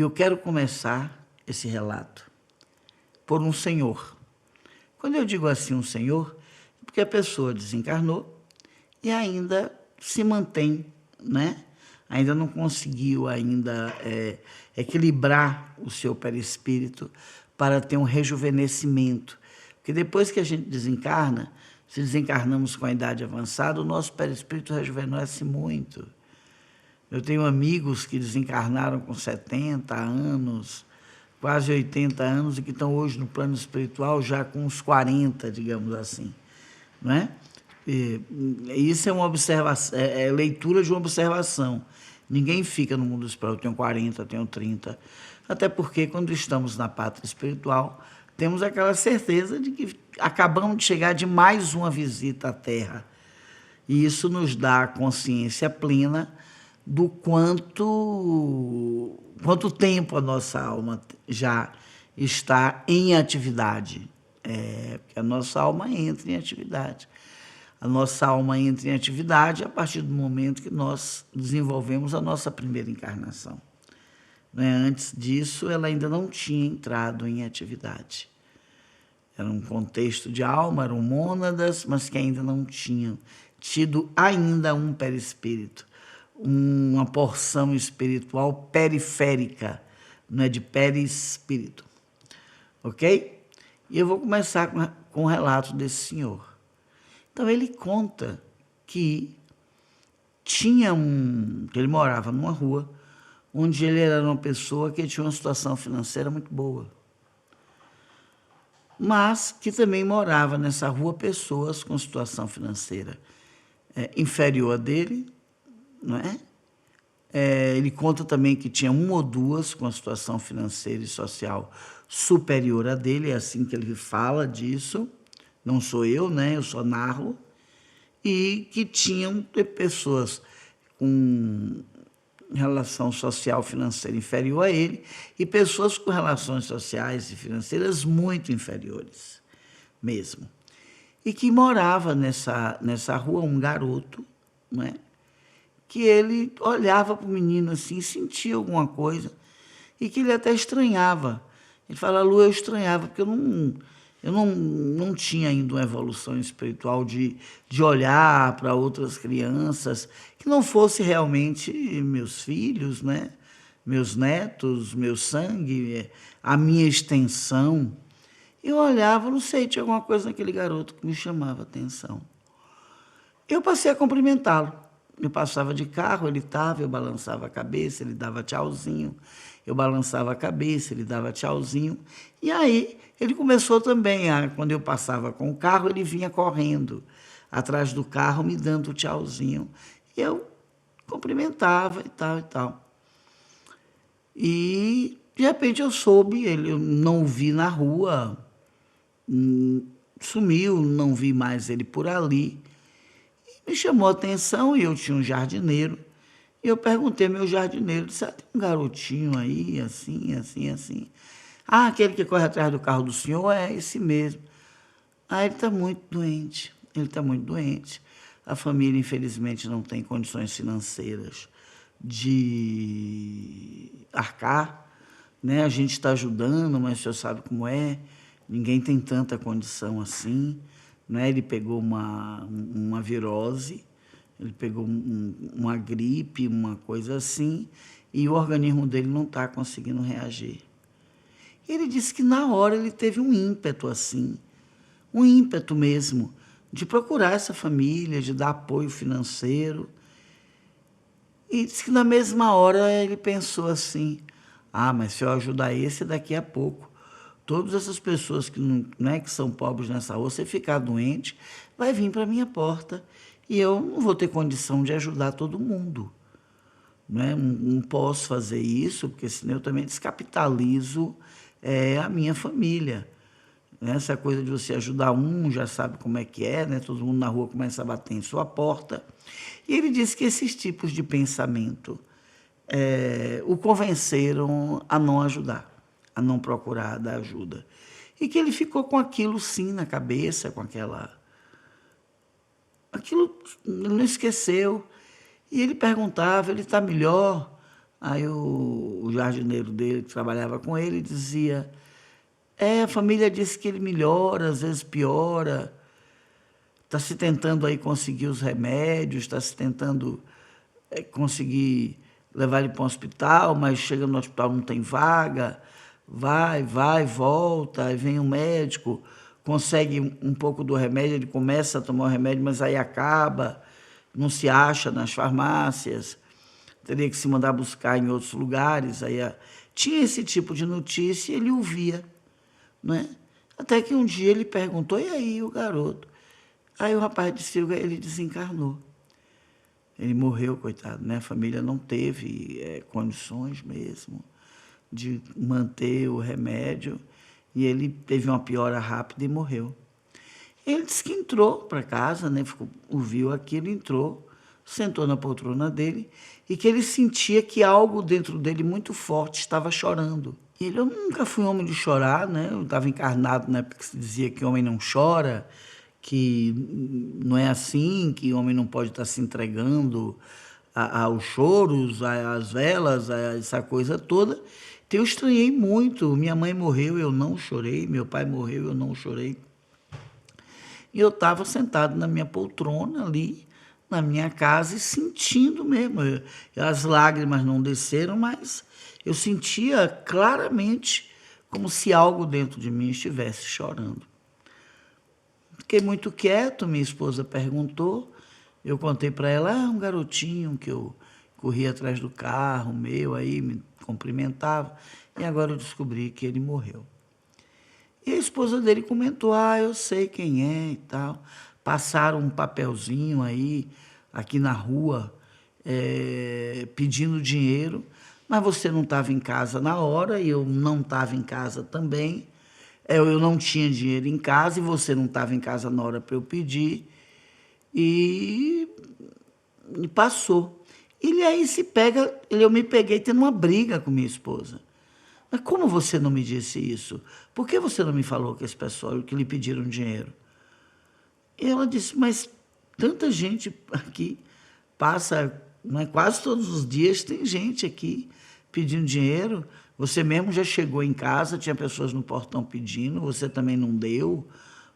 Eu quero começar esse relato por um senhor. Quando eu digo assim um senhor, é porque a pessoa desencarnou e ainda se mantém, né? Ainda não conseguiu equilibrar o seu perispírito para ter um rejuvenescimento. Porque depois que a gente desencarna, se desencarnamos com a idade avançada, o nosso perispírito rejuvenesce muito. Eu tenho amigos que desencarnaram com 70 anos, quase 80 anos, e que estão hoje no plano espiritual já com uns 40, digamos assim. Não é? Isso é uma observação, é leitura de uma observação. Ninguém fica no mundo espiritual, eu tenho 40, eu tenho 30. Até porque, quando estamos na pátria espiritual, temos aquela certeza de que acabamos de chegar de mais uma visita à Terra. E isso nos dá a consciência plena do quanto tempo a nossa alma já está em atividade. Porque a nossa alma entra em atividade. A nossa alma entra em atividade a partir do momento que nós desenvolvemos a nossa primeira encarnação. Antes disso, ela ainda não tinha entrado em atividade. Era um contexto de alma, eram mônadas, mas que ainda não tinham tido ainda um perispírito, uma porção espiritual periférica, não é de perispírito. Ok? E eu vou começar com o relato desse senhor. Então, ele conta que que ele morava numa rua onde ele era uma pessoa que tinha uma situação financeira muito boa. Mas que também morava nessa rua pessoas com situação financeira inferior a dele, não é? Ele conta também que tinha uma ou duas com a situação financeira e social superior a dele, é assim que ele fala disso, não sou eu, né? Eu só narro, e que tinham pessoas com relação social financeira inferior a ele e pessoas com relações sociais e financeiras muito inferiores mesmo. E que morava nessa rua um garoto, não é? Que ele olhava para o menino assim, sentia alguma coisa, e que ele até estranhava. Ele fala, Lu, eu estranhava, porque eu não tinha ainda uma evolução espiritual de olhar para outras crianças, que não fosse realmente meus filhos, né? Meus netos, meu sangue, a minha extensão. Eu olhava, não sei, tinha alguma coisa naquele garoto que me chamava a atenção. Eu passei a cumprimentá-lo. Eu passava de carro, ele estava, eu balançava a cabeça, ele dava tchauzinho. Eu balançava a cabeça, ele dava tchauzinho. E aí ele começou também, quando eu passava com o carro, ele vinha correndo atrás do carro, me dando tchauzinho. E eu cumprimentava e tal e tal. E, de repente, eu soube, eu não o vi na rua, sumiu, não vi mais ele por ali. Me chamou a atenção e eu tinha um jardineiro. E eu perguntei ao meu jardineiro, disse, tem um garotinho aí, assim, assim, assim. Ah, aquele que corre atrás do carro do senhor é esse mesmo. Ah, ele está muito doente, ele está muito doente. A família, infelizmente, não tem condições financeiras de arcar, né? A gente está ajudando, mas o senhor sabe como é, ninguém tem tanta condição assim, né? Ele pegou uma virose, ele pegou uma gripe, uma coisa assim, e o organismo dele não está conseguindo reagir. Ele disse que na hora ele teve um ímpeto assim, um ímpeto mesmo, de procurar essa família, de dar apoio financeiro. E disse que na mesma hora ele pensou assim, mas se eu ajudar esse daqui a pouco, todas essas pessoas que, que são pobres nessa rua, se ficar doente, vai vir para a minha porta e eu não vou ter condição de ajudar todo mundo. Não posso fazer isso, porque senão eu também descapitalizo a minha família. Essa coisa de você ajudar um, já sabe como é que é, né? Todo mundo na rua começa a bater em sua porta. E ele disse que esses tipos de pensamento o convenceram a não ajudar, a não procurar dar ajuda. E que ele ficou com aquilo sim na cabeça, com aquilo ele não esqueceu. E ele perguntava, ele está melhor? Aí o jardineiro dele, que trabalhava com ele, dizia: a família disse que ele melhora, às vezes piora, está se tentando aí conseguir os remédios, está se tentando conseguir levar ele para um hospital, mas chega no hospital não tem vaga, vai, volta, aí vem um médico, consegue um pouco do remédio, ele começa a tomar o remédio, mas aí acaba, não se acha nas farmácias, teria que se mandar buscar em outros lugares. Aí tinha esse tipo de notícia e ele ouvia, né? Até que um dia ele perguntou: e aí, o garoto? Aí o rapaz disse: ele desencarnou. Ele morreu, coitado, né? A família não teve condições mesmo de manter o remédio e ele teve uma piora rápida e morreu. Ele disse que entrou para casa, né? Ouviu aquilo, entrou, sentou na poltrona dele e que ele sentia que algo dentro dele muito forte estava chorando. E ele: eu nunca fui homem de chorar, né? Eu estava encarnado na época que se dizia que homem não chora, que não é assim, que homem não pode estar se entregando aos choros, às velas, a essa coisa toda. Então eu estranhei muito. Minha mãe morreu, eu não chorei. Meu pai morreu, eu não chorei. E eu estava sentado na minha poltrona ali, na minha casa, e sentindo mesmo. As lágrimas não desceram, mas eu sentia claramente como se algo dentro de mim estivesse chorando. Fiquei muito quieto, minha esposa perguntou, eu contei para ela: um garotinho que eu corria atrás do carro meu, aí me cumprimentava, e agora eu descobri que ele morreu. E a esposa dele comentou: eu sei quem é e tal. Passaram um papelzinho aí, aqui na rua, pedindo dinheiro, mas você não estava em casa na hora, e eu não estava em casa também. Eu não tinha dinheiro em casa e você não estava em casa na hora para eu pedir. E passou. Ele aí eu me peguei tendo uma briga com minha esposa. Mas como você não me disse isso? Por que você não me falou que esse pessoal que lhe pediram dinheiro? E ela disse: mas tanta gente aqui passa, não é, quase todos os dias tem gente aqui pedindo dinheiro. Você mesmo já chegou em casa, tinha pessoas no portão pedindo, você também não deu,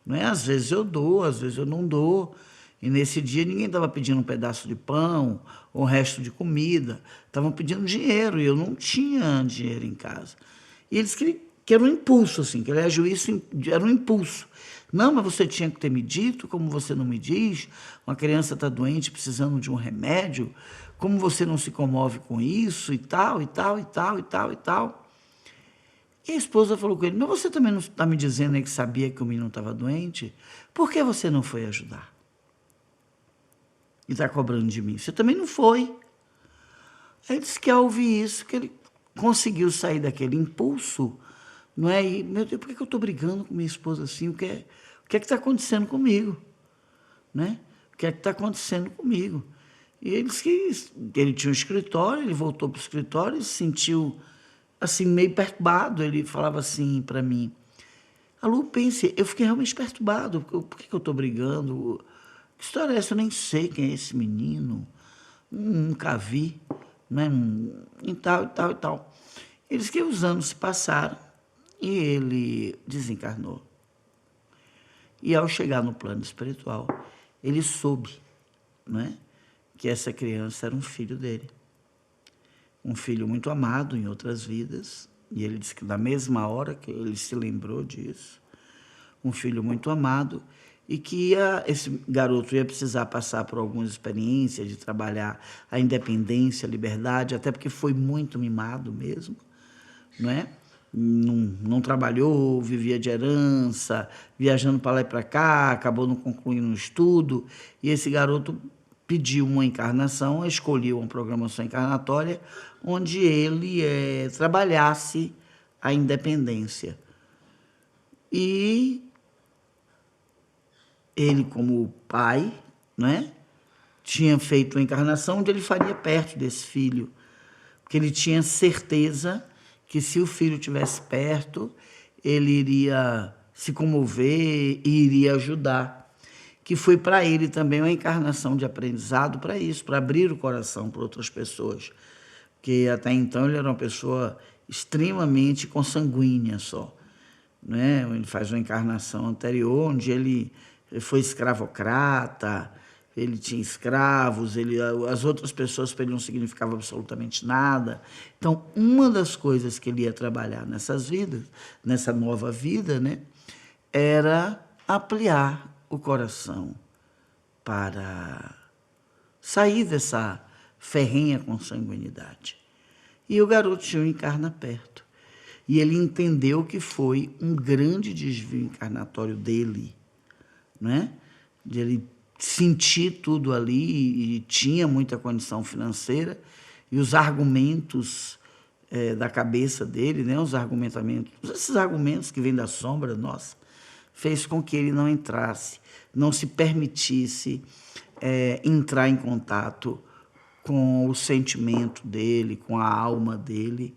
não é? Às vezes eu dou, às vezes eu não dou. E nesse dia ninguém estava pedindo um pedaço de pão ou um resto de comida, estavam pedindo dinheiro e eu não tinha dinheiro em casa. E eles que era um impulso, assim, que ele agiu isso, era um impulso. Não, mas você tinha que ter me dito, como você não me diz? Uma criança está doente, precisando de um remédio, como você não se comove com isso, e tal, e tal, e tal, e tal, e tal. E a esposa falou com ele: mas você também não está me dizendo aí que sabia que o menino estava doente? Por que você não foi ajudar? E está cobrando de mim. Você também não foi. Aí ele disse que ao ouvir isso, que ele conseguiu sair daquele impulso, não é? E, meu Deus, por que eu estou brigando com minha esposa assim? O que é que está acontecendo comigo? Né? O que é que está acontecendo comigo? E ele disse que ele tinha um escritório, ele voltou para o escritório e se sentiu assim, meio perturbado. Ele falava assim para mim: Lu, pense, eu fiquei realmente perturbado, por que eu estou brigando? Que história é essa? Eu nem sei quem é esse menino, nunca vi, né? E tal, e tal, e tal. Ele disse que os anos se passaram e ele desencarnou. E ao chegar no plano espiritual, ele soube, né, que essa criança era um filho dele. Um filho muito amado em outras vidas, e ele disse que na mesma hora que ele se lembrou disso, um filho muito amado, e que esse garoto ia precisar passar por algumas experiências de trabalhar a independência, a liberdade, até porque foi muito mimado mesmo, não é? Não trabalhou, vivia de herança, viajando para lá e para cá, acabou não concluindo o estudo, e esse garoto pediu uma encarnação, escolheu uma programação encarnatória onde ele trabalhasse a independência. E ele, como pai, né, tinha feito uma encarnação onde ele faria perto desse filho, porque ele tinha certeza que se o filho estivesse perto, ele iria se comover e iria ajudar. Que foi para ele também uma encarnação de aprendizado para isso, para abrir o coração para outras pessoas. porque até então ele era uma pessoa extremamente consanguínea só, né? Ele faz uma encarnação anterior, onde ele foi escravocrata, ele tinha escravos, as outras pessoas para ele não significavam absolutamente nada. Então, uma das coisas que ele ia trabalhar nessas vidas, nessa nova vida, né, era ampliar o coração para sair dessa ferrenha consanguinidade. E o garoto Chiu encarna perto. E ele entendeu que foi um grande desvio encarnatório dele, né? De ele sentir tudo ali, e tinha muita condição financeira, e os argumentos da cabeça dele, né? Esses argumentos que vêm da sombra nossa, fez com que ele não entrasse, não se permitisse entrar em contato com o sentimento dele, com a alma dele,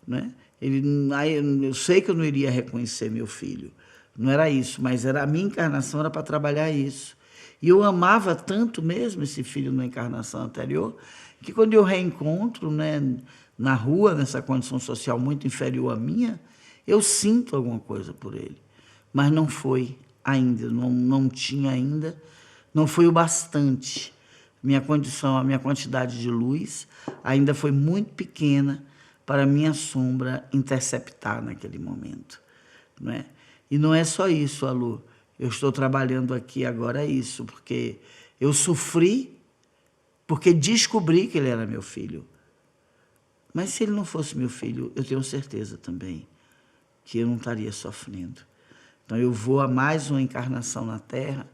né? Eu sei que eu não iria reconhecer meu filho, não era isso, mas a minha encarnação era para trabalhar isso. E eu amava tanto mesmo esse filho na encarnação anterior, que quando eu reencontro, né, na rua, nessa condição social muito inferior à minha, eu sinto alguma coisa por ele. Mas não foi ainda, não tinha ainda, não foi o bastante. Minha condição, a minha quantidade de luz ainda foi muito pequena para a minha sombra interceptar naquele momento, não é? E não é só isso, Alô. Eu estou trabalhando aqui agora isso, porque eu sofri porque descobri que ele era meu filho. Mas se ele não fosse meu filho, eu tenho certeza também que eu não estaria sofrendo. Então eu vou a mais uma encarnação na Terra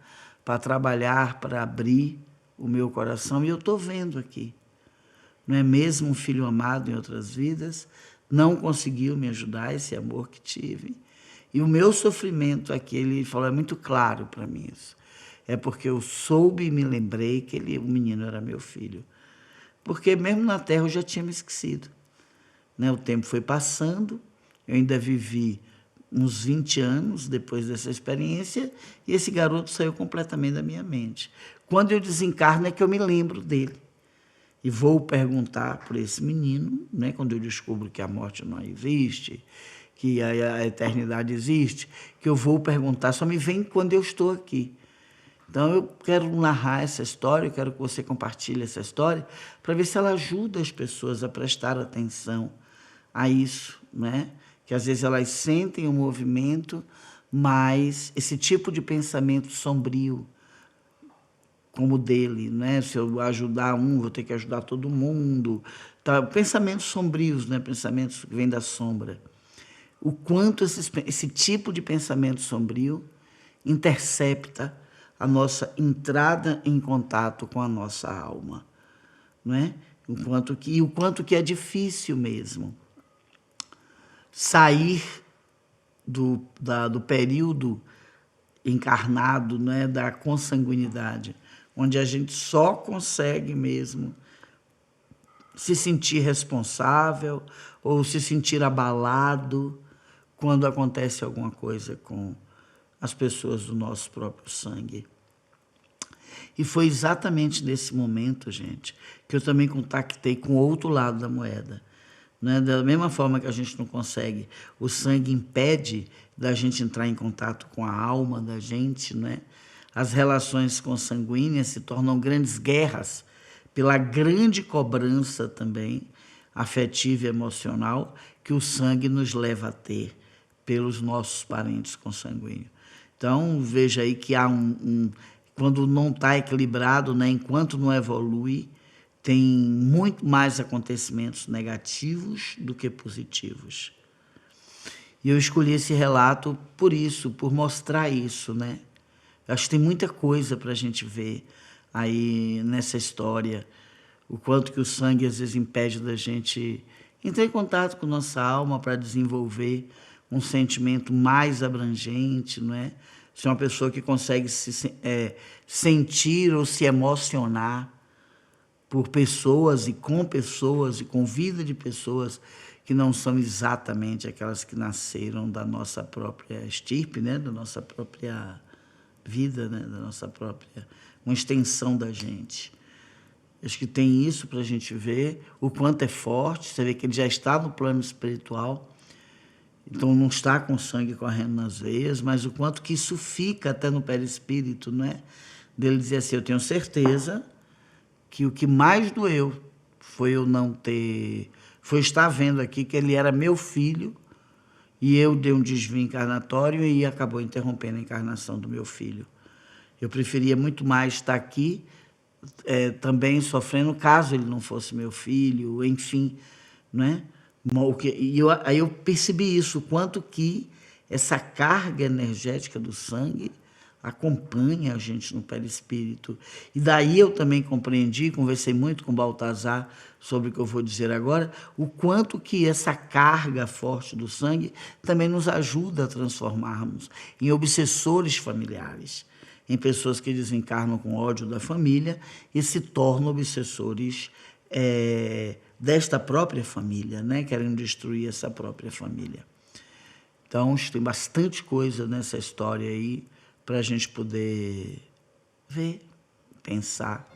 para trabalhar, para abrir o meu coração, e eu estou vendo aqui. Não é mesmo um filho amado em outras vidas, não conseguiu me ajudar, esse amor que tive. E o meu sofrimento aqui, ele falou, é muito claro para mim isso. É porque eu soube e me lembrei que o menino era meu filho. Porque mesmo na Terra eu já tinha me esquecido, né? O tempo foi passando, eu ainda vivi uns 20 anos depois dessa experiência, e esse garoto saiu completamente da minha mente. Quando eu desencarno é que eu me lembro dele. E vou perguntar por esse menino, né, quando eu descubro que a morte não existe, que a eternidade existe, que eu vou perguntar, só me vem quando eu estou aqui. Então eu quero narrar essa história, eu quero que você compartilhe essa história, para ver se ela ajuda as pessoas a prestar atenção a isso, né? Que às vezes elas sentem o movimento, mas esse tipo de pensamento sombrio, como o dele, né? Se eu ajudar um, vou ter que ajudar todo mundo. Tá? Pensamentos sombrios, né? Pensamentos que vêm da sombra. O quanto esse tipo de pensamento sombrio intercepta a nossa entrada em contato com a nossa alma, não é? O quanto que é difícil mesmo sair do período encarnado, né, da consanguinidade, onde a gente só consegue mesmo se sentir responsável ou se sentir abalado quando acontece alguma coisa com as pessoas do nosso próprio sangue. E foi exatamente nesse momento, gente, que eu também contactei com o outro lado da moeda. Né? Da mesma forma que a gente não consegue, o sangue impede da gente entrar em contato com a alma da gente, né? As relações consanguíneas se tornam grandes guerras pela grande cobrança também afetiva e emocional que o sangue nos leva a ter pelos nossos parentes consanguíneos. Então, veja aí que há quando não está equilibrado, né, enquanto não evolui, tem muito mais acontecimentos negativos do que positivos. E eu escolhi esse relato por isso, por mostrar isso, né? Eu acho que tem muita coisa para a gente ver aí nessa história, o quanto que o sangue às vezes impede da gente entrar em contato com nossa alma para desenvolver um sentimento mais abrangente, não é? Ser uma pessoa que consegue sentir ou se emocionar por pessoas e com vida de pessoas que não são exatamente aquelas que nasceram da nossa própria estirpe, né? Da nossa própria vida, né? Da nossa própria, uma extensão da gente. Acho que tem isso para a gente ver o quanto é forte. Você vê que ele já está no plano espiritual, então não está com sangue correndo nas veias, mas o quanto que isso fica até no perispírito, não é? Dele dizer assim, eu tenho certeza que o que mais doeu foi eu não ter... Foi estar vendo aqui que ele era meu filho e eu dei um desvio encarnatório e acabou interrompendo a encarnação do meu filho. Eu preferia muito mais estar aqui também sofrendo caso ele não fosse meu filho, enfim, não é? Aí eu percebi isso, o quanto que essa carga energética do sangue acompanha a gente no perispírito. E daí eu também compreendi, conversei muito com o Baltazar sobre o que eu vou dizer agora, o quanto que essa carga forte do sangue também nos ajuda a transformarmos em obsessores familiares, em pessoas que desencarnam com ódio da família e se tornam obsessores desta própria família, né? Querendo destruir essa própria família. Então, tem bastante coisa nessa história aí para a gente poder ver, pensar.